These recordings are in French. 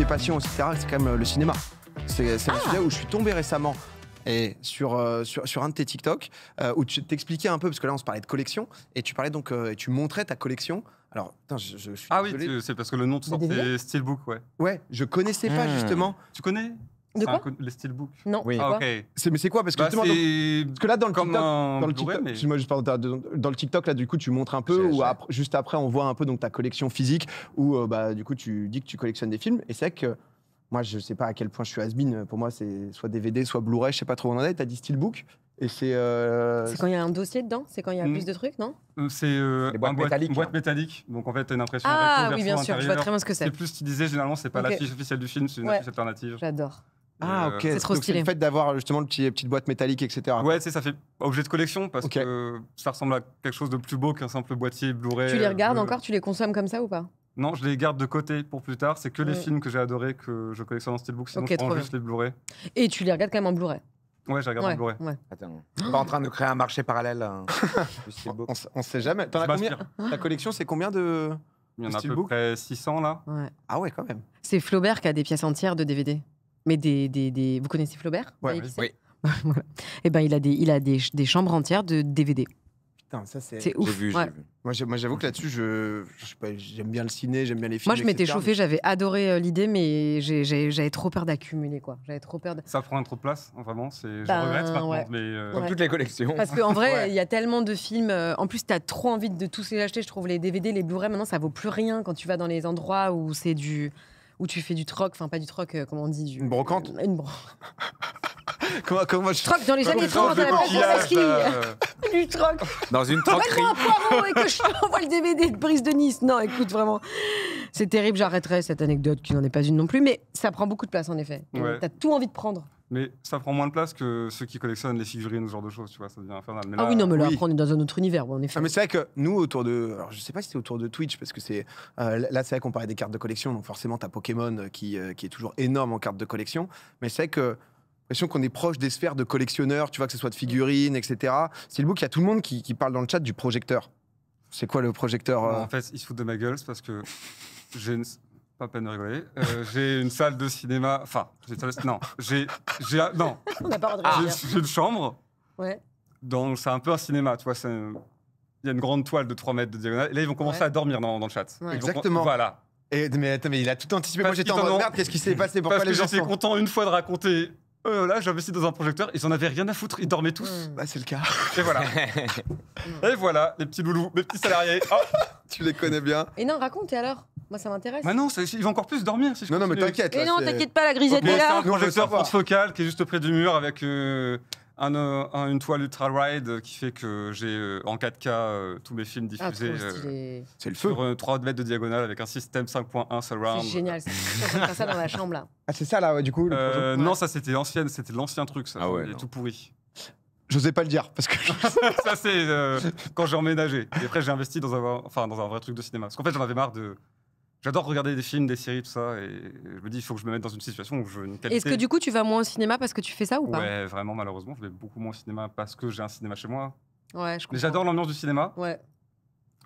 fait passion, etc., c'est quand même le cinéma. C'est un sujet où je suis tombé récemment. Et sur un de tes TikTok, où tu t'expliquais un peu, parce que là on se parlait de collection, et tu parlais donc, et tu montrais ta collection. Alors, putain, je suis désolé. Oui, c'est parce que le nom de sorte c'est Steelbook, ouais. Ouais, je connaissais pas justement. Tu connais De quoi les Steelbooks? Non. Oui. Ah, ok. Mais c'est quoi? Parce que, justement, parce que là dans le comme TikTok, un dans le Blu-ray, TikTok, mais... excuse-moi, juste dans le TikTok là, du coup, tu montres un peu, ou juste après, on voit un peu donc ta collection physique, où du coup, tu dis que tu collectionnes des films, et c'est vrai que moi, je sais pas à quel point je suis has-been. Pour moi, c'est soit DVD, soit Blu-ray, je sais pas trop où on en est. T'as dit Steelbook, et c'est. C'est quand il y a un dossier dedans? C'est quand il y a plus de trucs, non? C'est Les boîtes métalliques. une boîte métallique. Donc en fait, t'as une impression Ah recto, oui, bien verso, sûr, je vois intérieur. très bien ce que c'est. C'est plus stylisé, généralement, c'est pas l'affiche officielle du film, c'est une affiche alternative. J'adore. Ah, ok. C'est trop Donc, stylé. le fait d'avoir justement la petite boîte métallique, etc. Ouais, tu sais, ça fait objet de collection parce que ça ressemble à quelque chose de plus beau qu'un simple boîtier Blu-ray. Tu les regardes encore? Tu les consommes comme ça ou pas? Non, je les garde de côté pour plus tard. C'est que les films que j'ai adorés que je collectionne en Steelbook, sinon je prends juste les Blu-ray. Et tu les regardes quand même en Blu-ray? Ouais, j'ai regardé en Blu-ray. Ouais. Attends, on est pas en train de créer un marché parallèle du Steelbook. On sait jamais. T'en as combien? Ta collection, c'est combien de. Il y en a à peu près 600 là. Ouais. Ah ouais, quand même. C'est Flaubert qui a des pièces entières de DVD. Mais Vous connaissez Flaubert? Ouais. Oui. Voilà. Et ben il a des chambres entières de DVD. Putain, ça c'est. C'est ouf. J'ai vu. Moi, j'avoue que là-dessus, je sais pas, j'aime bien le ciné, j'aime bien les films. Moi, je m'étais etc. chauffée, j'avais adoré l'idée, mais j'avais trop peur d'accumuler, quoi. J'avais trop peur de... Ça prend trop de place, vraiment. Je Ben, regrette maintenant, ouais. mais... Comme toutes les collections. Parce qu'en vrai, il y a tellement de films. En plus, t'as trop envie de tous les acheter. Je trouve les DVD, les Blu-ray, maintenant, ça vaut plus rien quand tu vas dans les endroits où c'est du... où tu fais du troc, enfin pas du troc, comment on dit Une brocante. Comment je... Troc dans les années 30 à la place de la ski. Du troc. Dans une troquerie. Donne-moi un poireau et que je t'envoie le DVD de Brise de Nice. Non, écoute, vraiment, c'est terrible. J'arrêterai cette anecdote qui n'en est pas une non plus, mais ça prend beaucoup de place en effet. Ouais. T'as tout envie de prendre. Mais ça prend moins de place que ceux qui collectionnent les figurines ou ce genre de choses, tu vois, ça devient infernal. Mais Ah là, oui, non, mais là, après, on est dans un autre univers, en effet. Ah, mais c'est vrai que nous, autour de. Alors, je sais pas si c'est autour de Twitch, parce que c'est. Là, c'est vrai qu'on parlait des cartes de collection, donc forcément, t'as Pokémon qui est toujours énorme en cartes de collection. Mais c'est vrai que. L'impression qu'on est proche des sphères de collectionneurs, tu vois, que ce soit de figurines, etc. Steelbook, il y a tout le monde qui parle dans le chat du projecteur. C'est quoi le projecteur En fait, ils se foutent de ma gueule, c'est parce que j'ai une... Pas peine de rigoler. J'ai une salle de cinéma. Enfin, non. Non. On n'a pas le droit de réagir. J'ai une chambre. Ouais. Donc, c'est un peu un cinéma, tu vois. Il y a une grande toile de 3 mètres de diagonale. Et là, ils vont commencer à dormir dans le chat. Ouais. Exactement. Voilà. Mais attends, mais il a tout anticipé. Parce Moi, j'étais en qu'ils mode en ont- merde, qu'est-ce qui s'est passé? Pourquoi Parce que les gens j'étais sont... content une fois de raconter. Là, j'ai investi dans un projecteur. Ils en avaient rien à foutre. Ils dormaient tous. Bah, c'est le cas. Et voilà. Et voilà, les petits loulous, mes petits salariés. Oh. Tu les connais bien. Et non, raconte, et alors? Moi, ça m'intéresse. Bah non, ils vont encore plus dormir si je Non, mais continue. t'inquiète. Et là, non, c'est- t'inquiète pas, la grisette Mais est c'est un là. Nous, on veut projecteur savoir. transfocal qui est juste près du mur avec une toile ultra wide qui fait que j'ai en 4K tous mes films Ah, diffusés trop stylé. C'est le feu. sur 3 mètres de diagonale avec un système 5.1 surround. C'est génial. Je suis en train de faire ça dans la chambre, là. Ah, c'est ça, là, ouais, du coup. le projet. Non, ça c'était l'ancien truc, ça. Ah ouais, il est non. tout pourri. J'osais pas le dire, parce que. Ça c'est quand j'ai emménagé. Et après j'ai investi dans un vrai truc de cinéma. Parce qu'en fait j'en avais marre de. J'adore regarder des films, des séries, tout ça, et je me dis il faut que je me mette dans une situation où je veux une qualité. Est-ce que du coup, tu vas moins au cinéma parce que tu fais ça ou pas? Ouais, vraiment malheureusement, je vais beaucoup moins au cinéma parce que j'ai un cinéma chez moi. Ouais, je comprends. Mais j'adore l'ambiance du cinéma. Ouais.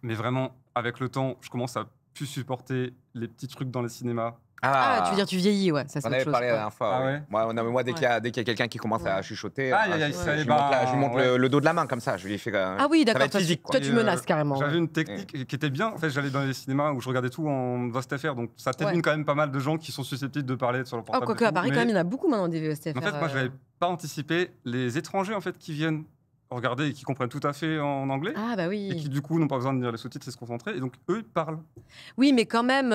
Mais vraiment, avec le temps, je commence à plus supporter les petits trucs dans les cinémas. Ah, tu veux dire tu vieillis, ouais, ça c'est On autre avait chose. parlé la quoi. dernière fois. Ah ouais. ouais Moi, dès qu'il y a quelqu'un qui commence à chuchoter, Aïe, aïe, aïe, je, ça y est, lui montre bah, je lui montre ouais. le dos de la main comme ça. Je lui fais. Ah oui, ça va d'accord. être Toi, physique, toi, quoi. tu menaces carrément. J'avais ouais. une technique qui était bien. En fait, j'allais dans les cinémas où je regardais tout en VOST-FR, donc ça t'élimine Ouais. quand même pas mal de gens qui sont susceptibles de parler sur leur Oh, portable. quoique et à tout, Paris, mais- quand même, il y en a beaucoup maintenant des VSTFR. En fait, moi, je n'avais pas anticipé les étrangers en fait qui viennent regarder et qui comprennent tout à fait en anglais. Ah, bah Et oui. qui du coup n'ont pas besoin de lire les sous-titres et se concentrer. Et donc eux, ils parlent. Oui, mais quand même,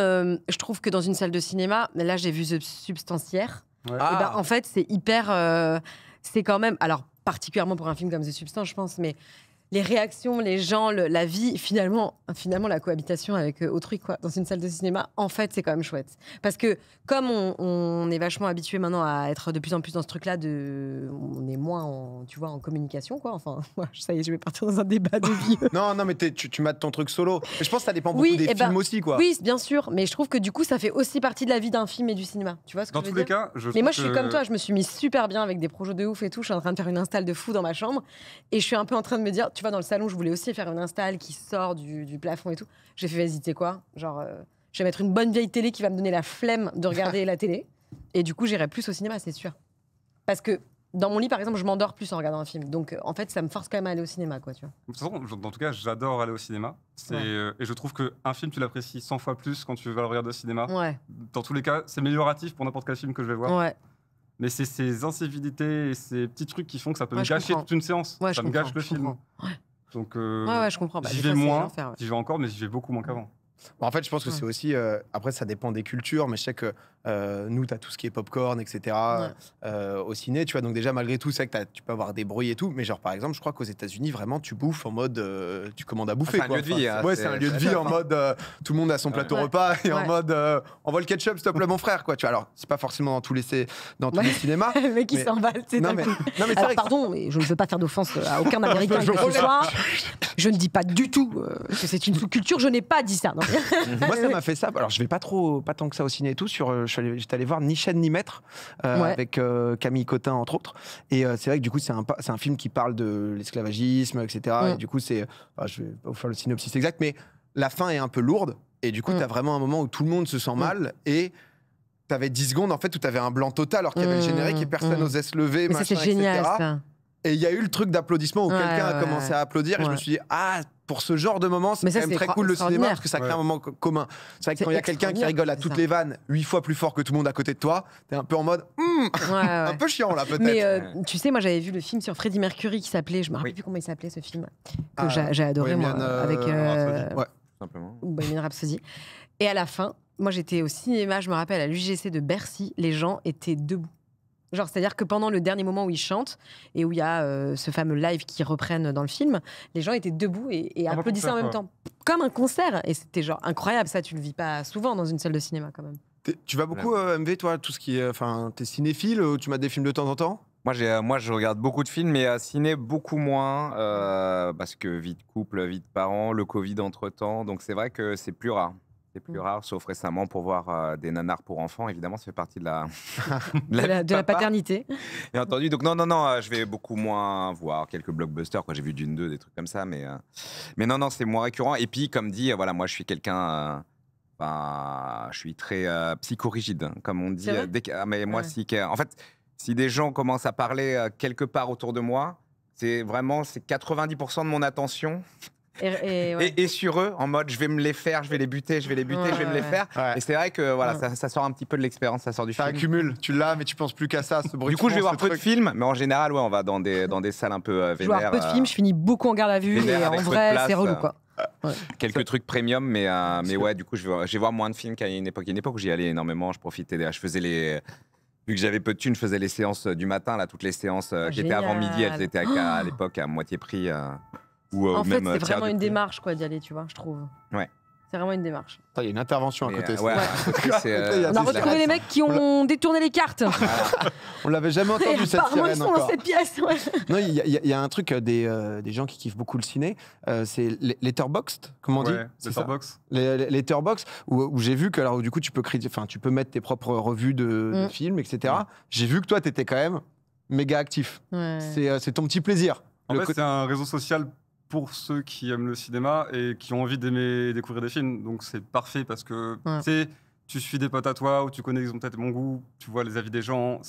je trouve que dans une salle de cinéma, là, j'ai vu The Substancière. Ouais. Et ben, en fait, c'est hyper. C'est quand même. Alors, particulièrement pour un film comme The Substance, je pense, mais les réactions, les gens, la vie, finalement, la cohabitation avec autrui, quoi, dans une salle de cinéma, en fait, c'est quand même chouette. Parce que, comme on est vachement habitué maintenant à être de plus en plus dans ce truc-là, on est moins en communication, quoi. Enfin, ça y est, je vais partir dans un débat de vie. Non, mais tu mates ton truc solo. Mais je pense que ça dépend beaucoup Oui, des eh ben, films aussi, quoi. Oui, bien sûr, mais je trouve que du coup, ça fait aussi partie de la vie d'un film et du cinéma. Tu vois ce que Dans je veux tous les dire? cas, je Mais moi, je trouve suis que- comme toi, je me suis mis super bien avec des projets de ouf et tout. Je suis en train de faire une install de fou dans ma chambre. Et je suis un peu en train de me dire, tu vois, dans le salon, je voulais aussi faire une install qui sort du plafond et tout. J'ai fait, vas-y, tu sais quoi? Genre, je vais mettre une bonne vieille télé qui va me donner la flemme de regarder la télé. Et du coup, j'irai plus au cinéma, c'est sûr. Parce que dans mon lit, par exemple, je m'endors plus en regardant un film. Donc, en fait, ça me force quand même à aller au cinéma, quoi, tu vois. De toute façon, en tout cas, j'adore aller au cinéma. Et je trouve qu'un film, tu l'apprécies 100 fois plus quand tu vas le regarder au cinéma. Ouais. Dans tous les cas, c'est amélioratif pour n'importe quel film que je vais voir. Ouais. Mais c'est ces incivilités et ces petits trucs qui font que ça peut me je gâcher comprends. toute une séance. Ouais, ça je me gâche comprends, le je film. comprends. Ouais. Donc, Ouais, je comprends. Bah, j'y des vais fois, c'est moins, l'enfer, ouais. j'y vais encore, mais j'y vais beaucoup moins qu'avant. Bon, en fait, je pense que Ouais. c'est aussi. Après, ça dépend des cultures, mais je sais que nous, tu as tout ce qui est popcorn, etc. Au ciné, tu vois. Donc, déjà, malgré tout, c'est vrai que tu peux avoir des bruits et tout. Mais, genre, par exemple, je crois qu'aux États-Unis, vraiment, tu bouffes en mode. Tu commandes à bouffer. c'est un quoi. lieu de vie, hein, Ouais, c'est- c'est un lieu de vie en mode. Tout le monde a son plateau Ouais. repas et en Ouais. mode. Envoie le ketchup, s'il te plaît, mon frère, quoi. Tu vois. Alors, c'est pas forcément dans tous les cinémas. Le mec, il Mais- s'emballe, c'est Non, d'un mais, coup. non, mais c'est Alors, vrai que- pardon, mais je ne veux pas faire d'offense à aucun Américain que ce soit. Je ne dis pas du tout que c'est une sous-culture. Je n'ai pas dit ça. Non. Moi, ça m'a fait ça. Alors, je vais pas tant que ça au ciné et tout. J'étais allé voir Ni chaîne ni maître Ouais. avec Camille Cotin, entre autres. Et c'est vrai que du coup, c'est un film qui parle de l'esclavagisme, etc. Et du coup, je vais pas vous faire le synopsis exact, mais la fin est un peu lourde. Et du coup, tu as vraiment un moment où tout le monde se sent mal. Et tu avais 10 secondes en fait, où tu avais un blanc total alors qu'il y avait le générique et personne n'osait se lever. Mais ça, machin, c'est génial, etc. ça. Et il y a eu le truc d'applaudissement où Ouais, quelqu'un a ouais, commencé ouais. à applaudir et je me Ouais. suis dit, pour ce genre de moment, c'est Mais ça, quand même c'est très cool le cinéma extraordinaire. parce que ça crée Ouais. un moment commun. C'est vrai que C'est quand il y a quelqu'un qui extraordinaire, rigole à c'est toutes ça. les vannes 8 fois plus fort que tout le monde à côté de toi, t'es un peu en mode un Ouais. peu chiant là peut-être. Mais tu sais, moi j'avais vu le film sur Freddie Mercury qui s'appelait, je me rappelle plus comment il s'appelait ce film, que j'ai adoré moi, Bohemian, avec Rhapsody. Ouais. Tout simplement. Bohemian Rhapsody. Et à la fin, moi j'étais au cinéma, je me rappelle, à l'UGC de Bercy, les gens étaient debout. Genre, c'est-à-dire que pendant le dernier moment où ils chantent et où il y a ce fameux live qui reprennent dans le film, les gens étaient debout et Comme un applaudissaient en concert, même temps. Comme un concert. Et c'était genre incroyable, ça, tu le vis pas souvent dans une salle de cinéma quand même. Tu vas beaucoup MV toi, tout ce qui est, enfin, t'es cinéphile ou tu mates des films de temps en temps? Moi, je regarde beaucoup de films, mais ciné, beaucoup moins, parce que vie de couple, vie de parents, le Covid entre-temps, donc c'est vrai que c'est plus rare. C'est plus rare, sauf récemment pour voir des nanars pour enfants. Évidemment, ça fait partie de la, De la vie de papa, paternité. bien entendu. Donc non, je vais beaucoup moins voir quelques blockbusters. J'ai vu Dune 2, des trucs comme ça, mais non, c'est moins récurrent. Et puis, comme dit, voilà, moi, je suis quelqu'un... je suis très psychorigide, hein, comme on dit. C'est vrai Mais moi, Ouais. en fait, si des gens commencent à parler quelque part autour de moi, c'est 90% de mon attention Ouais. et sur eux, en mode je vais me les faire, je vais les buter, je vais les buter, je vais me les faire. Ouais. Et c'est vrai que voilà, Ouais. ça sort un petit peu de l'expérience, ça sort du Ça film. accumule, tu l'as mais tu penses plus qu'à ça. Ce Du coup, je vais voir peu de film. films, mais en général, ouais, on va dans des salles un peu Je vois vénères. peu de films, je finis beaucoup en garde à vue vénère et avec en peu de vrai, place, c'est relou quoi. quelques trucs premium, mais ouais, du coup, je vais voir moins de films qu'à une époque. Il y a une époque où j'y allais énormément, je profitais, je faisais les... Vu que j'avais peu de thunes, je faisais les séances du matin, là, toutes les séances qui étaient avant midi, elles Génial. étaient à l'époque à moitié prix. Ou En fait, même c'est tiers vraiment de une prix. démarche quoi d'y aller, tu vois, je trouve. Ouais. C'est vraiment une démarche. Il y a une intervention à Mais, côté. ouais, ça. à côté, c'est, Il y a On a des retrouvé les mecs qui ont détourné les cartes. On l'avait jamais Et entendu cette apparemment, ils sirène sont dans encore. cette pièce. Ouais. Non, il y a un truc des gens qui kiffent beaucoup le ciné, c'est Letterboxd, comment on dit? Ouais, C'est ça Letterboxd. Les Letterboxd, où j'ai vu que alors du coup tu peux mettre tes propres revues de films, etc. J'ai vu que toi t'étais quand même méga actif. Ouais. C'est ton petit plaisir. En Le fait, co- c'est un réseau social pour ceux qui aiment le cinéma et qui ont envie d'aimer découvrir des films. Donc c'est parfait parce que Ouais. tu sais, tu suis des potes à toi ou tu connais, ils ont peut-être mon goût, tu vois les avis des gens,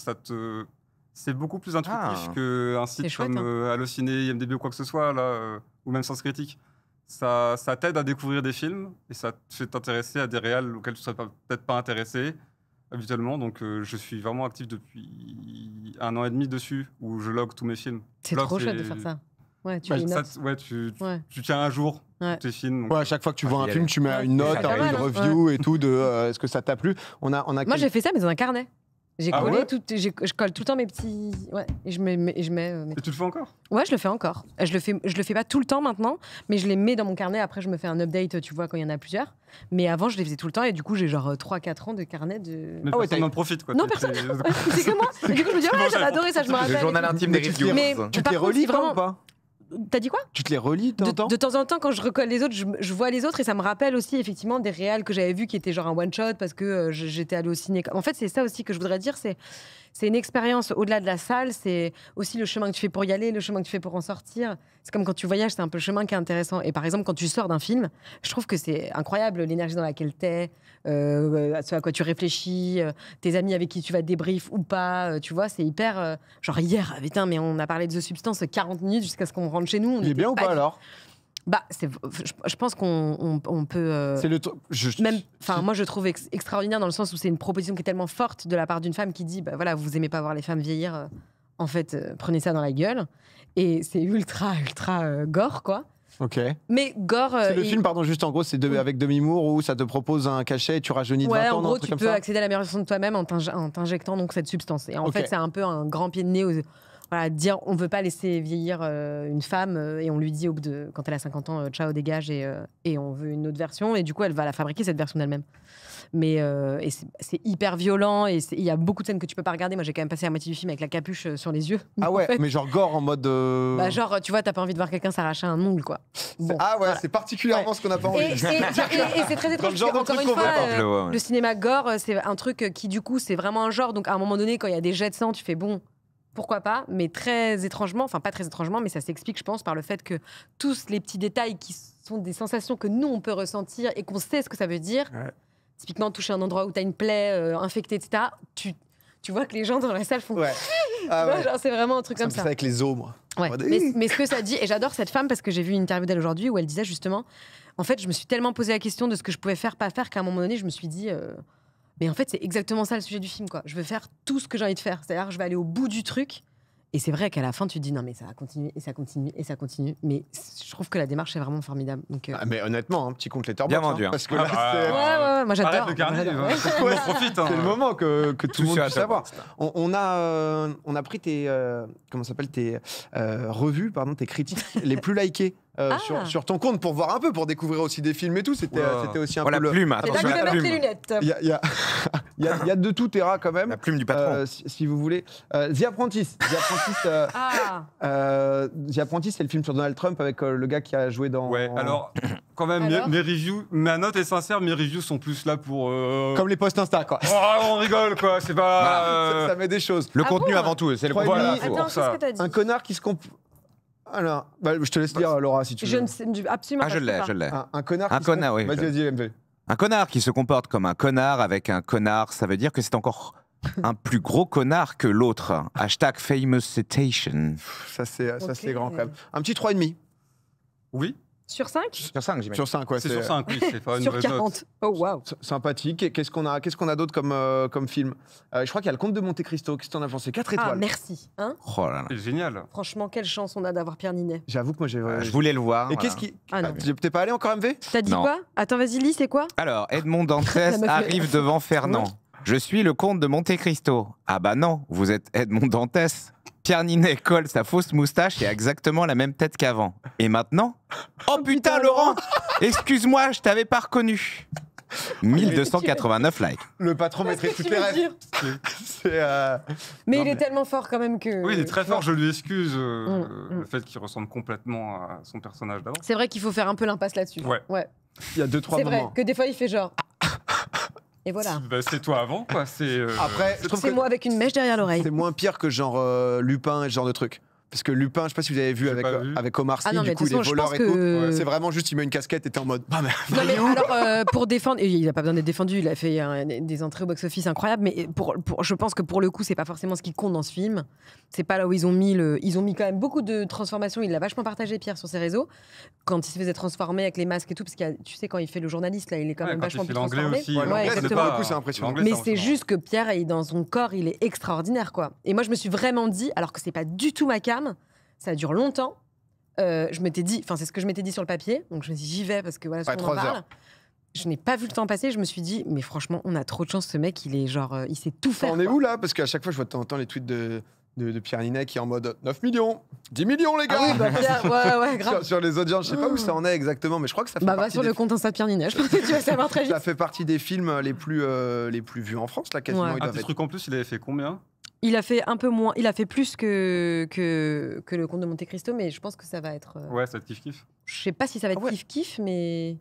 c'est beaucoup plus intuitif qu'un site chouette, comme hein. Allociné, IMDb ou quoi que ce soit, là, ou même Sens Critique. Ça t'aide à découvrir des films et ça te fait t'intéresser à des réals auxquels tu serais peut-être pas intéressé habituellement. Donc je suis vraiment actif depuis 1 an et demi dessus où je log tous mes films. C'est Là, trop c'est- chouette de faire ça. Ouais, tu Bah, fais une Ça note. ouais, tu Ouais. tiens un jour Ouais. tes films. donc, Ouais, à chaque fois que tu vois faut un y film, aller. tu mets Ouais, une note, c'est pas une mal, hein. review et tout de est-ce que ça t'a plu. On a Moi, j'ai fait ça, mais dans un carnet. J'ai Ah collé ouais tout, je colle tout le temps mes petits. Ouais, et je mets mes Et tu le fais encore? Ouais, je le fais encore. Je le fais pas tout le temps maintenant, mais je les mets dans mon carnet. Après, je me fais un update, tu vois, quand il y en a plusieurs. Mais avant, je les faisais tout le temps et du coup, j'ai genre 3-4 ans de carnet de. Mais Ah ouais, personne n'en profite quoi. Non, T'es- personne. t'es- C'est que moi. Et du coup, je me dis, ouais, j'avais adoré ça, je me rappelle. Le journal et tout. intime des Mais tu te reviews. Mais- Tu te Par les contre, relis si toi vraiment- ou pas? T'as dit quoi? Tu te les relis de temps en temps? De temps en temps, quand je recolle les autres, je vois les autres et ça me rappelle aussi effectivement des réals que j'avais vus qui étaient genre un one shot parce que j'étais allée au ciné. En fait, c'est ça aussi que je voudrais dire, c'est une expérience au-delà de la salle, c'est aussi le chemin que tu fais pour y aller, le chemin que tu fais pour en sortir. C'est comme quand tu voyages, c'est un peu le chemin qui est intéressant. Et par exemple, quand tu sors d'un film, je trouve que c'est incroyable l'énergie dans laquelle t'es, ce à quoi tu réfléchis, tes amis avec qui tu vas débrief ou pas, tu vois, c'est hyper... genre hier, putain, mais on a parlé de The Substance 40 minutes jusqu'à ce qu'on rentre chez nous. Il est bien ou pas alors? Bah, je pense qu'on peut... C'est le moi, je trouve extraordinaire dans le sens où c'est une proposition qui est tellement forte de la part d'une femme qui dit, bah voilà, vous aimez pas voir les femmes vieillir, en fait, prenez ça dans la gueule. Et c'est ultra gore, quoi. Ok. Mais gore... c'est le film, pardon, juste en gros, c'est avec Demi Moore où ça te propose un cachet et tu rajeunis de 20 ans. En gros, un truc tu comme peux ça. accéder à l'amélioration de toi-même en t'injectant donc cette substance. Et en fait, c'est un peu un grand pied de nez voilà, dire on veut pas laisser vieillir une femme et on lui dit quand elle a 50 ans, ciao, dégage et on veut une autre version. Et du coup, elle va la fabriquer, cette version d'elle-même. Mais et c'est hyper violent et il y a beaucoup de scènes que tu peux pas regarder. Moi, j'ai quand même passé la moitié du film avec la capuche sur les yeux. Ah ouais, En fait, mais genre gore en mode. bah genre, tu vois, t'as pas envie de voir quelqu'un s'arracher un ongle, quoi. Bon, ah ouais, voilà. c'est particulièrement ce qu'on n'a pas envie. Et c'est très étrange. genre de Encore truc une qu'on fois, veut pas. le cinéma gore, c'est un truc qui, du coup, c'est vraiment un genre. Donc, à un moment donné, quand il y a des jets de sang, tu fais bon, pourquoi pas, mais très étrangement, enfin pas très étrangement, mais ça s'explique, je pense, par le fait que tous les petits détails qui sont des sensations que nous, on peut ressentir et qu'on sait ce que ça veut dire, typiquement toucher un endroit où tu as une plaie infectée, etc., tu vois que les gens dans la salle font... Ouais. Ah ouais. Genre, c'est vraiment un truc comme ça. avec les os, moi. Ouais. Mais ce que ça dit, et j'adore cette femme parce que j'ai vu une interview d'elle aujourd'hui où elle disait justement, en fait, je me suis tellement posé la question de ce que je pouvais faire, pas faire, qu'à un moment donné, je me suis dit... Mais en fait, c'est exactement ça le sujet du film, quoi. Je veux faire tout ce que j'ai envie de faire. C'est-à-dire, je vais aller au bout du truc. Et c'est vrai qu'à la fin, tu te dis non, mais ça va continuer, et ça continue, et ça continue. Mais je trouve que la démarche est vraiment formidable. Donc, mais honnêtement, un petit compte Letterboxd. Bien vendu, hein. Parce que Ah là, bah, c'est. ouais, moi j'adore. Arrête de garder, Moi, tout le monde profite. hein. C'est le moment que tout le monde sur puisse savoir. Letterboxd. On a pris tes comment ça s'appelle tes revues, pardon, tes critiques les plus likées sur ton compte pour voir un peu, pour découvrir aussi des films et tout. C'était aussi un peu la le. plume, C'est là attention que à je la vais mettre tes plume. lunettes. Il y a de tout Terra quand même. La plume du patron. Si vous voulez. The Apprentice. The Apprentice, c'est le film sur Donald Trump avec le gars qui a joué dans. Ouais, alors, quand même, Alors mes reviews, ma note est sincère, mes reviews sont plus là pour. Comme les posts Insta, quoi. Oh, on rigole, quoi, c'est pas. Ça met des choses. Le Ah contenu bon avant tout, c'est le Trois et contenu. demi. Voilà, faut- Attends, pour ça. qu'est-ce que t'as dit Un connard qui se Alors, je te laisse lire, Laura, si tu veux. Je ne sais absolument Ah, pas. je l'ai. Un connard. Un qui se connard, oui, Vas-y, je- vas-y, MV. Un connard qui se comporte comme un connard avec un connard, ça veut dire que c'est encore un plus gros connard que l'autre. Hashtag famous citation. Ça, c'est Ok. grand quand même. Un petit 3,5. Oui, Sur 5 Sur 5, j'imagine. Sur 5, ouais. c'est sur 5, oui, c'est pas une Sur mauvaise note. 40. Oh, waouh. Sympathique. Et qu'est-ce qu'on a d'autre comme film Je crois qu'il y a Le Comte de Monte Cristo. Qu'est-ce que t'en as pensé 4 Ah, étoiles. merci. Hein Oh là là. C'est génial. Franchement, quelle chance on a d'avoir Pierre Ninet. J'avoue que moi, j'ai. Je voulais le voir. Et voilà. qu'est-ce qui. Ah non. T'es pas allé encore, MV T'as dit Non. quoi? Attends, vas-y, lis, c'est quoi? Alors, Edmond Dantès La meuf est- arrive devant Fernand. Je suis le comte de Monte Cristo. Ah bah non, vous êtes Edmond Dantès. Pierre Ninet colle sa fausse moustache et a exactement la même tête qu'avant. Et maintenant? Oh putain, Laurent! Excuse-moi, je t'avais pas reconnu. 1289 likes. Le patron mettrait Qu'est-ce que toutes tu les veux rêves. dire C'est. Mais Non, il est mais- tellement fort quand même que. Oui, il est très fort, je lui excuse Mm. le fait qu'il ressemble complètement à son personnage d'avant. C'est vrai qu'il faut faire un peu l'impasse là-dessus. Ouais. Il y a 2-3 C'est vrai moments. que des fois il fait genre. Et voilà. Bah, c'est toi avant, quoi. Après, je trouve C'est que moi avec une mèche derrière l'oreille. c'est moins pire que genre Lupin et ce genre de truc. Parce que Lupin, je sais pas si vous avez vu J'ai avec, pas vu. avec Omar Sy, Ah non, mais du de coup, toute il est façon, je voleur pense et tout. que- Ouais, c'est vraiment juste, il met une casquette et t'es en mode. Ah, mais. Non mais alors pour défendre, et il a pas besoin d'être défendu, il a fait des entrées au box-office incroyables, mais je pense que pour le coup c'est pas forcément ce qui compte dans ce film. C'est pas là où ils ont mis quand même beaucoup de transformations. Il l'a vachement partagé Pierre sur ses réseaux quand il se faisait transformer avec les masques et tout, parce que tu sais quand il fait le journaliste là, il est quand Ouais, même quand vachement il fait plus l'anglais transformé. aussi. Ouais, l'anglais, exactement. pour le coup, c'est impressionnant. Mais c'est juste que Pierre est dans son corps, il est extraordinaire quoi. Et moi je me suis vraiment dit, alors que c'est pas du tout ma cam, ça dure longtemps. Je m'étais dit, enfin c'est ce que je m'étais dit sur le papier, donc je me suis dit j'y vais parce que voilà, Ouais, tout le monde en 3 parle. Je n'ai pas vu le temps passer, je me suis dit, mais franchement, on a trop de chance, ce mec, il est genre, il sait tout faire. On est quoi. où là? Parce qu'à chaque fois, je vois de temps en temps les tweets de Pierre Ninet qui est en mode 9 millions, 10 millions les gars. Ah oui, bah Pierre, ouais, grave. sur les audiences, je sais pas où ça en est exactement, mais je crois que ça fait Bah va partie sur des le compte Insta de Pierre Ninet, je pense que tu vas savoir très vite. ça fait partie des films les plus vus en France là quasiment. Ouais. Ils Un doivent petit être- truc en plus, il avait fait combien? Il a fait un peu moins, il a fait plus que le compte de Monte Cristo, mais je pense que ça va être. Ouais, ça te kiffe. Je sais pas si ça va être Ah ouais. kiff-kiff, mais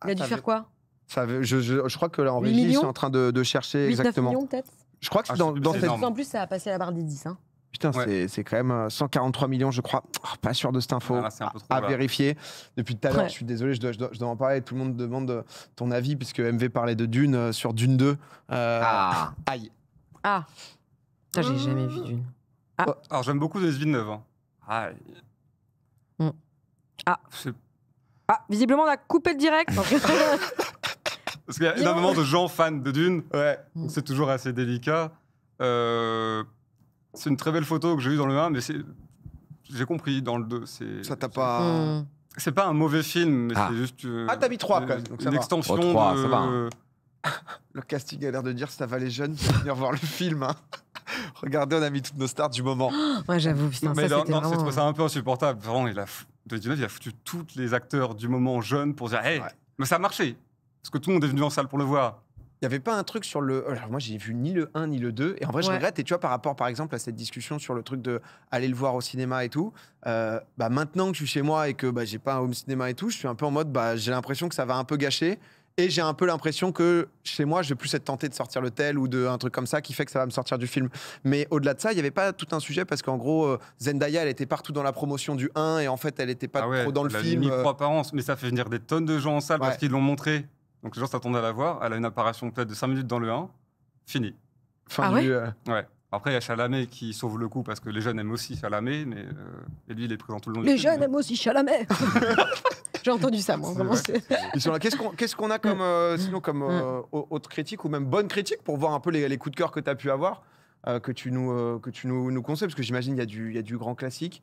il a dû ça faire veut- quoi? ça veut- je crois que là en 8 régie, ils millions sont en train de chercher 8-9 exactement. millions peut-être? Je crois que c'est Ah, dans, c'est dans énorme. cette... Surtout, en plus, ça a passé la barre des 10. Hein. Putain, Ouais. c'est quand même 143 millions, je crois. Oh, pas sûr de cette info. Ah, c'est un peu trop, à là. vérifier. Depuis tout à l'heure, Ouais. je suis désolé, je dois en parler. Tout le monde demande ton avis, puisque MV parlait de Dune sur Dune 2. Ah. Aïe. Ah, ça, j'ai jamais vu d'une. Alors, j'aime beaucoup Denis Villeneuve. Hein. Ah, Mm. Ah. c'est- Ah, visiblement, on a coupé le direct. Parce qu'il y a énormément de gens fans de Dune. Ouais. Donc c'est toujours assez délicat. C'est une très belle photo que j'ai eue dans le 1, mais j'ai compris dans le 2. Ça t'a pas. Hmm. C'est pas un mauvais film, mais Ah. c'est juste Ah, t'as mis 3 quand même, donc ça une va. extension Oh, 3, de... ça va, hein. Le casting a l'air de dire ça va les jeunes, de venir voir le film. Hein. Regardez, on a mis toutes nos stars du moment. Ouais, j'avoue, putain, mais ça, non, c'était non, vraiment... j'ai trouvé ça un peu insupportable. Vraiment, Denis Villeneuve, il a foutu tous les acteurs du moment jeunes pour dire hey, Ouais. mais ça a marché. Parce que tout le monde est venu en salle pour le voir. Il n'y avait pas un truc sur le. Alors moi, j'ai vu ni le 1 ni le 2. Et en vrai, je Ouais. regrette. Et tu vois, par rapport, par exemple, à cette discussion sur le truc de aller le voir au cinéma et tout, bah, maintenant que je suis chez moi et que bah, j'ai pas un home cinéma et tout, je suis un peu en mode, bah, j'ai l'impression que ça va un peu gâcher. Et j'ai un peu l'impression que chez moi, je vais plus être tenté de sortir le tel ou de un truc comme ça qui fait que ça va me sortir du film. Mais au-delà de ça, il n'y avait pas tout un sujet parce qu'en gros, Zendaya, elle était partout dans la promotion du 1 et en fait, elle était pas Ah ouais, trop dans le elle a film. mis 3 par an, mais ça fait venir des tonnes de gens en salle parce Ouais. qu'ils l'ont montré. Donc les gens s'attendaient à la voir. Elle a une apparition peut-être de 5 minutes dans le 1. Fini. Fin Ah du, ouais Ouais. Après, il y a Chalamet qui sauve le coup parce que les jeunes aiment aussi Chalamet, mais et lui, il est présent tout le long du Les film. jeunes aiment aussi Chalamet. J'ai entendu ça, moi. C'est Vraiment, vrai. c'est- Ils sont là. Qu'est-ce qu'on a comme, sinon comme autre critique ou même bonne critique pour voir un peu les coups de cœur que tu as pu avoir, que tu nous conseilles, parce que j'imagine il y a du grand classique.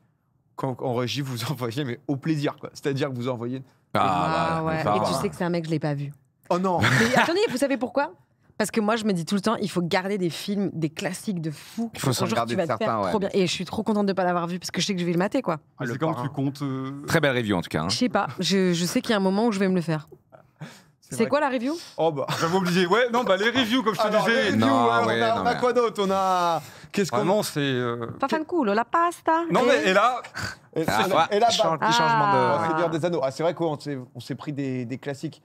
Quand en régie, vous envoyez, mais au plaisir, quoi. C'est-à-dire que vous envoyez. Ah ouais. ça Et va. tu sais que c'est un mec, je l'ai pas vu. Oh non Mais attendez, vous savez pourquoi? Parce que moi, je me dis tout le temps, il faut garder des films, des classiques de fou. Il faut s'en Un jour, garder tu vas de te faire certains, ouais. trop bien. Et je suis trop contente de pas l'avoir vu parce que je sais que je vais le mater, quoi. Mais le c'est quand parrain. tu comptes. Très belle review en tout cas. Hein. Je sais pas. Je sais qu'il y a un moment où je vais me le faire. C'est vrai quoi la review? Oh bah. J'avais oublié. Ouais, non, bah les reviews, comme je te Alors, les disais. reviews, Non, alors, ouais, on non, a mais- quoi d'autre? On a. Qu'est-ce qu'on Vraiment, c'est. Pas fan cool, la pasta. Non, mais et là, Et, Ah, et là, ouais, bah, petit changement Ah. de. Seigneur des Anneaux. Ah, c'est vrai qu'on s'est pris des classiques.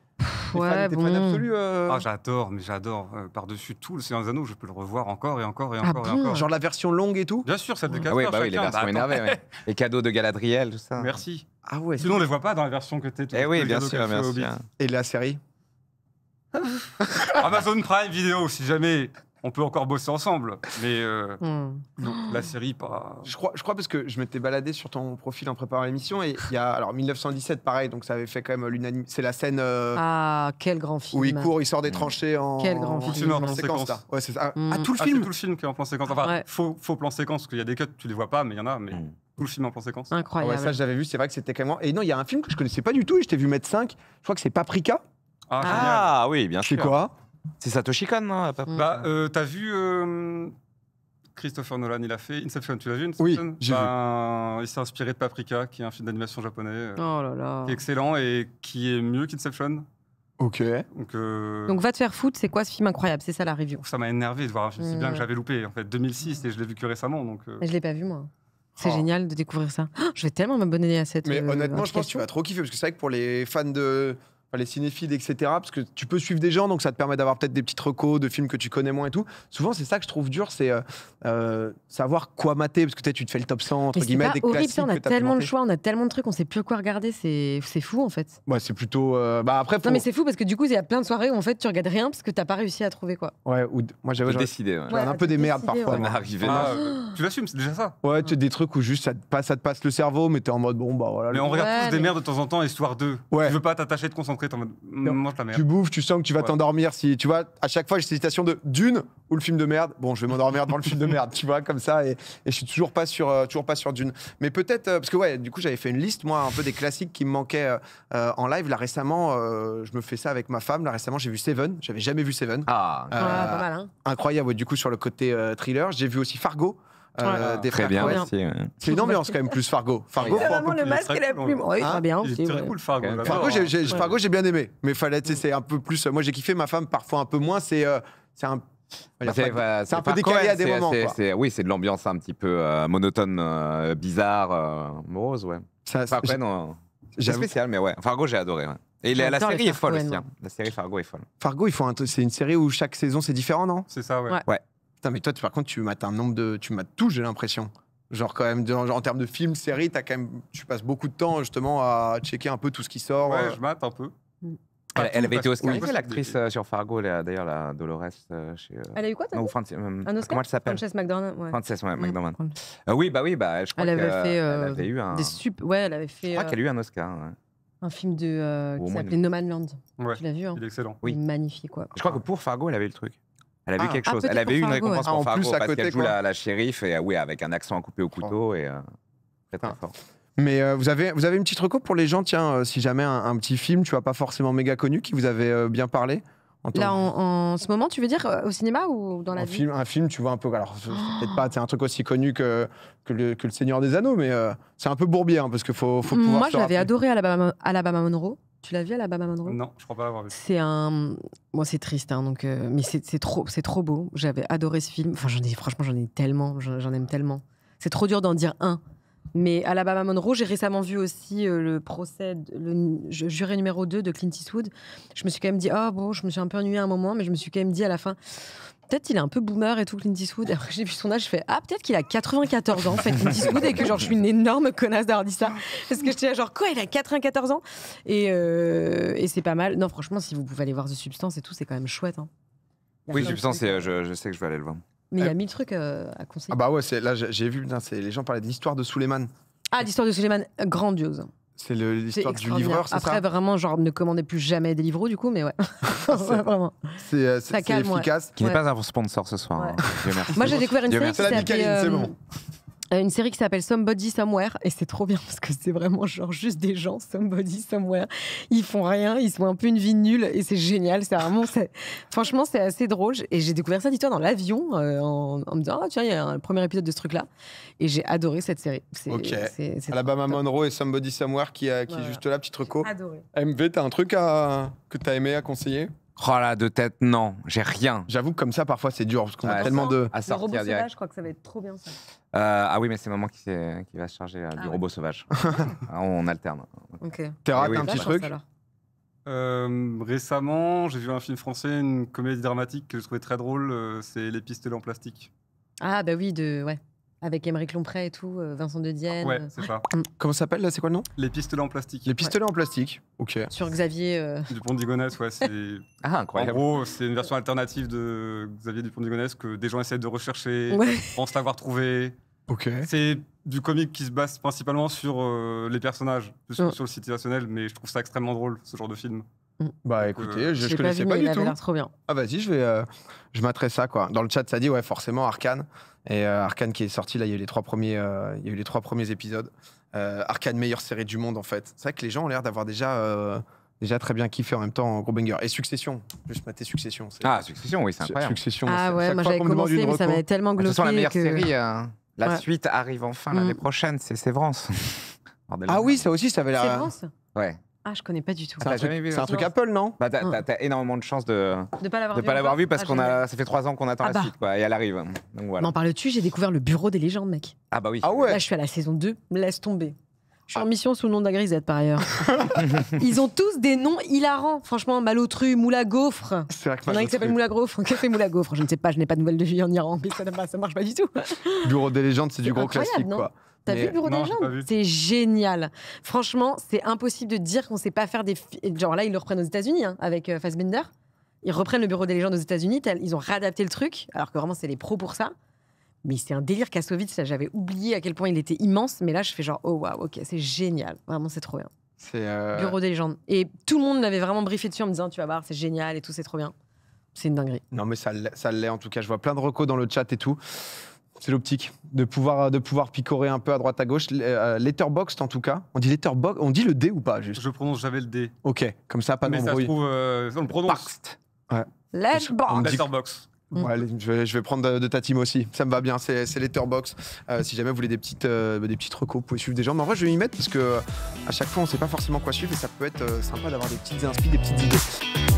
Ouais, T'es bon. fan absolu ah, j'adore, mais j'adore. Par-dessus tout, le Seigneur des Anneaux, je peux le revoir encore et encore et Ah encore et bon encore. Genre la version longue et tout? Bien sûr, celle de 4 Ah oui, heures bah oui, les chacun. versions Bah, attends. énervées. Ouais. Les cadeaux de Galadriel, tout ça. Merci. Ah ouais. Sinon, on les voit pas dans la version que t'es. Eh oui, bien sûr, bien sûr. Et la série? Amazon Prime Vidéo, si jamais on peut encore bosser ensemble. Mais Hmm. non, la série, pas. Je crois parce que je m'étais baladé sur ton profil en préparant l'émission et il y a alors 1917 pareil donc ça avait fait quand même l'unanimité. C'est la scène Ah, quel grand film. où il sort des tranchées en Quel grand en film. en En séquence. séquence. Là. Ouais, c'est ça. Mm. Ah, tout le Ah, film. c'est tout le film qui est en plan séquence. Enfin, Ouais. faux plan séquence, parce qu'il y a des cuts, tu les vois pas, mais il y en a, mais tout le film en plan séquence. Ah Incroyable. ouais, ça j'avais vu, c'est vrai que c'était quand même. Et non, il y a un film que je connaissais pas du tout et je t'ai vu mettre 5. Je crois que c'est Paprika. Ah, génial. Ah oui, bien C'est sûr. quoi? C'est Satoshi Kon, non pas- Mm. Bah, t'as vu Christopher Nolan, il a fait Inception, tu l'as vu Inception Oui, j'ai vu. Il s'est inspiré de Paprika, qui est un film d'animation japonais, Oh là là. qui est excellent et qui est mieux qu'Inception. OK. Donc, va te faire foutre, c'est quoi ce film incroyable? C'est ça la review. Ça m'a énervé de voir un film si bien Mm. que j'avais loupé. En fait, 2006, et je l'ai vu que récemment. Donc, Mais je l'ai pas vu, moi. C'est Oh. génial de découvrir ça. Oh, je vais tellement m'abonner à cette. Mais honnêtement, je pense que tu application. vas trop kiffer parce que c'est vrai que pour les fans de. Enfin, les cinéphiles, etc., parce que tu peux suivre des gens, donc ça te permet d'avoir peut-être des petites recos de films que tu connais moins et tout. Souvent, c'est ça que je trouve dur, c'est savoir quoi mater, parce que tu te fais le top 100, entre Mais c'est guillemets, pas des horrible, classiques ça, on a que t'as pu tellement de monter. choix, on a tellement de trucs, on sait plus quoi regarder, c'est fou en fait. Ouais, c'est plutôt. Bah après, faut... Non mais c'est fou parce que du coup il y a plein de soirées où en fait tu regardes rien parce que t'as pas réussi à trouver quoi. Ouais, moi j'avais Faut décider. Ouais. Ouais, un peu des merdes décider, parfois. ouais. On est moi. arrivé Ah, là. tu l'assumes, c'est déjà ça. Ouais, tu as des trucs où juste ça te passe le cerveau, mais t'es en mode bon, bah voilà. Mais on regarde Ouais, tous des mais- merdes de temps en temps, histoire d'eux. Ouais. Tu veux pas t'attacher, te concentrer, t'es en mode mange la merde. Tu bouffes, tu sens que tu vas Ouais. t'endormir. Si tu vois, à chaque fois, j'ai cette citation de Dune ou le film de merde. Bon, je vais m'endormir devant le film de merde, tu vois, comme ça. Et je suis toujours pas sur Dune. Mais peut-être parce que ouais, du coup, j'avais fait une liste moi un peu des classiques qui me manquaient en live. Là récemment, je me fais ça avec ma femme. Là récemment, j'ai vu Seven. J'avais jamais vu Seven. Ah, Ouais, pas mal hein. Incroyable. Ouais, du coup, sur le côté thriller, j'ai vu aussi Fargo. Ouais. Des très frères bien Coen. aussi. Ouais. C'est une ambiance quand même plus Fargo. Fargo, C'est faut un peu le plus- masque et la cool, plume. Oui, Hein très bien Il aussi. est très ouais. cool, Fargo. Fargo, j'adore. Fargo, j'ai bien aimé, mais fallait, tu sais, c'est un peu plus. Moi, j'ai kiffé. Ma femme, parfois un peu moins. C'est un. Bah, c'est un peu par décalé Coen, à des moments. Quoi. Oui, c'est de l'ambiance un petit peu monotone, bizarre, morose, ouais. Ça, Enfin, après, non, c'est j'avoue. spécial, mais ouais. Fargo, j'ai adoré. Ouais. Et la J'adore les série est frères folle Coen, aussi. moi. Hein. La série Fargo est folle. Fargo, c'est une série où chaque saison c'est différent, non? C'est ça, ouais. Ouais. Putain, mais toi, par contre, tu mates tu mates tout, j'ai l'impression. Genre, quand même, genre, en termes de films, séries, tu passes beaucoup de temps, justement, à checker un peu tout ce qui sort. Ouais, je mate un peu. Elle avait été parce que- oscarisée, oui. l'actrice sur Fargo, d'ailleurs, la Dolores. Chez, Elle a eu quoi, t'as non, dit Un Oscar. comment elle s'appelle Frances McDormand. Ouais. Frances, ouais, McDormand. Mm. Oui, je crois Elle avait fait qu'elle avait eu un. Ouais, elle avait fait Je crois qu'elle a eu un Oscar. Ouais. un film Ou qui au moins s'appelait No Man's Land. Ouais, Tu l'as vu, hein? il est excellent. Oui. Il est magnifique, quoi. Je crois que pour Fargo, elle avait eu le truc. Elle avait eu quelque Ah, chose. peut-être Elle avait pour eu une Fargo, récompense ouais. pour Ah, en Fargo plus, à parce côté, qu'elle joue quoi. la shérif et oui, avec un accent à couper au couteau et très très Ah. fort. Mais vous avez une petite reco pour les gens, tiens, si jamais un petit film, tu vois, pas forcément méga connu, qui vous avait bien parlé Là, en ce moment, tu veux dire au cinéma ou dans la vie? un film, tu vois un peu. Alors, c'est peut-être pas un truc aussi connu que le Seigneur des Anneaux, mais c'est un peu bourbier, hein, parce qu'il faut pouvoir. Moi, se je l'avais rappeler. adoré Alabama Monroe. Tu l'as vu, Alabama Monroe? Non, je crois pas l'avoir vu. C'est un. Bon, c'est triste, hein, donc, mais c'est trop beau. J'avais adoré ce film. Enfin, franchement, j'en ai tellement. J'en aime tellement. C'est trop dur d'en dire un. Mais Alabama Monroe, j'ai récemment vu aussi le procès, le juré numéro 2 de Clint Eastwood. Je me suis quand même dit, oh bon, je me suis un peu ennuyée à un moment, mais je me suis quand même dit à la fin, peut-être il est un peu boomer et tout, Clint Eastwood. Et après, j'ai vu son âge, je fais, ah, peut-être qu'il a 94 ans, en fait, Clint Eastwood, et que genre, je suis une énorme connasse d'avoir dit ça. Parce que j'étais là, genre, quoi, il a 94 ans et c'est pas mal. Non, franchement, si vous pouvez aller voir The Substance et tout, c'est quand même chouette. Hein. Il y a Oui, plein de Substance, trucs, je sais que je vais aller le voir. Mais il y a 1000 trucs à conseiller. Ah bah ouais, là j'ai vu, putain, les gens parlaient de l'histoire de Suleiman. Ah, l'histoire de Suleiman, grandiose. C'est C'est l'histoire du extraordinaire. livreur, c'est Après, ça vraiment, genre, ne commandez plus jamais des livreaux, du coup, mais ouais. Ouais, vraiment. C'est calme, ouais. efficace. Qui n'est Ouais. pas un sponsor ce soir. Ouais. Hein. Dieu merci. Moi, j'ai découvert une Dieu série merci. qui C'est la Bicaline, c'est s'appelle bon. une série qui s'appelle Somebody Somewhere et c'est trop bien parce que c'est vraiment genre juste des gens Somebody Somewhere. Ils font rien, ils sont un peu une vie nulle et c'est génial. Franchement, c'est assez drôle et j'ai découvert ça, dis-toi, dans l'avion en me disant, ah tiens, il y a un premier épisode de ce truc-là et j'ai adoré cette série. Ok. C'est Alabama trop top. Monroe et Somebody Somewhere qui est Voilà. juste là, petite reco. Adoré. MV, t'as un truc que t'as aimé à conseiller? Oh là, de tête, non, j'ai rien J'avoue que comme ça, parfois, c'est dur parce qu'on a Ouais, tellement de. à Les robots sortir direct. sauvages, je crois que ça va être trop bien ça. Ah oui, mais c'est maman qui va se charger du ouais. robot sauvage. On alterne. Ok. T'as raté oui, un petit D'accord, truc? ça, alors. Récemment, j'ai vu un film français, une comédie dramatique que je trouvais très drôle. C'est Les Pistolets en plastique. Ah bah oui, ouais. Avec Émeric Lompré et tout, Vincent De Dienne. Ouais, c'est ça. Comment ça s'appelle là? C'est quoi le nom? Les Pistolets en plastique. Les pistolets en plastique. Ok. Sur Xavier. Dupont de Ligonnès, ouais. Ah, En incroyable. gros, c'est une version alternative de Xavier Dupont de Ligonnès que des gens essaient de rechercher, Ouais. pensent l'avoir trouvé. Ok. C'est du comique qui se base principalement sur les personnages, plus que Mm. sur le situationnel, mais je trouve ça extrêmement drôle, ce genre de film. Bah écoutez, je l'ai connaissais vu, pas mais il du avait tout. l'air trop bien. Ah vas-y, je m'atterai ça quoi. Dans le chat, ça dit ouais forcément Arcane et Arcane qui est sorti là, il y a eu les 3 premiers épisodes. Arcane meilleure série du monde en fait. C'est vrai que les gens ont l'air d'avoir déjà très bien kiffé en même temps gros banger. Et Succession, juste mater Succession. Ah, Succession, oui, c'est incroyable. Succession. Ah c'est- ouais, chaque moi fois j'avais qu'on me demande commencé, une mais ça reco- m'avait tellement De toute gloppé. façon, la meilleure que... série, la Ouais. suite arrive enfin l'année prochaine, c'est Sévrance. Bordel de Ah oui, merde. ça aussi, ça avait C'est l'air. France Ouais. Ah, je connais pas du tout. C'est un t'as truc, jamais vu, c'est un hein, truc Apple, non? Bah, t'as énormément de chance de De pas l'avoir ne vu. pas l'avoir encore vu parce Ah, qu'on génial. ça fait 3 ans qu'on attend Ah la bah. suite, quoi, et elle arrive. Donc voilà. N'en parles-tu, j'ai découvert le bureau des légendes, mec. Ah bah oui. Ah ouais. Là, je suis à la saison 2, laisse tomber. Je suis en mission sous le nom de la grisette, par ailleurs. Ils ont tous des noms hilarants. Franchement, Malotru, Moula Gaufre. C'est vrai que Il y en a un qui s'appelle Moula Gaufre. Qu'est-ce que c'est Moula Gaufre? Je ne sais pas, je n'ai pas de nouvelles de vie en Iran, mais ça marche pas du tout. Bureau des légendes, c'est du C'est gros incroyable, classique non quoi. T'as Mais- vu le bureau Non, des j'ai pas vu. légendes? C'est génial. Franchement, c'est impossible de dire qu'on sait pas faire des. Genre là, ils le reprennent aux États-Unis hein, avec Fassbender. Ils reprennent le bureau des légendes aux États-Unis. Ils ont réadapté le truc, alors que vraiment, c'est les pros pour ça. Mais c'est un délire Kassovitz. Ça, j'avais oublié à quel point il était immense. Mais là, je fais genre, oh waouh, ok, c'est génial. Vraiment, c'est trop bien. C'est Bureau des légendes. Et tout le monde m'avait vraiment briefé dessus en me disant, tu vas voir, c'est génial et tout, c'est trop bien. C'est une dinguerie. Non, mais ça l'est en tout cas. Je vois plein de recos dans le chat et tout. C'est l'optique de pouvoir picorer un peu à droite à gauche. Letterboxd en tout cas. On dit Letterboxd, on dit le D ou pas juste? Je prononce jamais le D. Ok, comme ça, pas mais ça se d'embrouille. trouve, on le prononce. Paxt. Let's On go. me dit- Letterboxd. Ouais, allez, je vais prendre de ta team aussi. Ça me va bien, c'est Letterboxd. Si jamais vous voulez des petites recos, vous pouvez suivre des gens. Mais en vrai, je vais m'y mettre parce que à chaque fois, on sait pas forcément quoi suivre et ça peut être sympa d'avoir des petites inspi, des petites idées.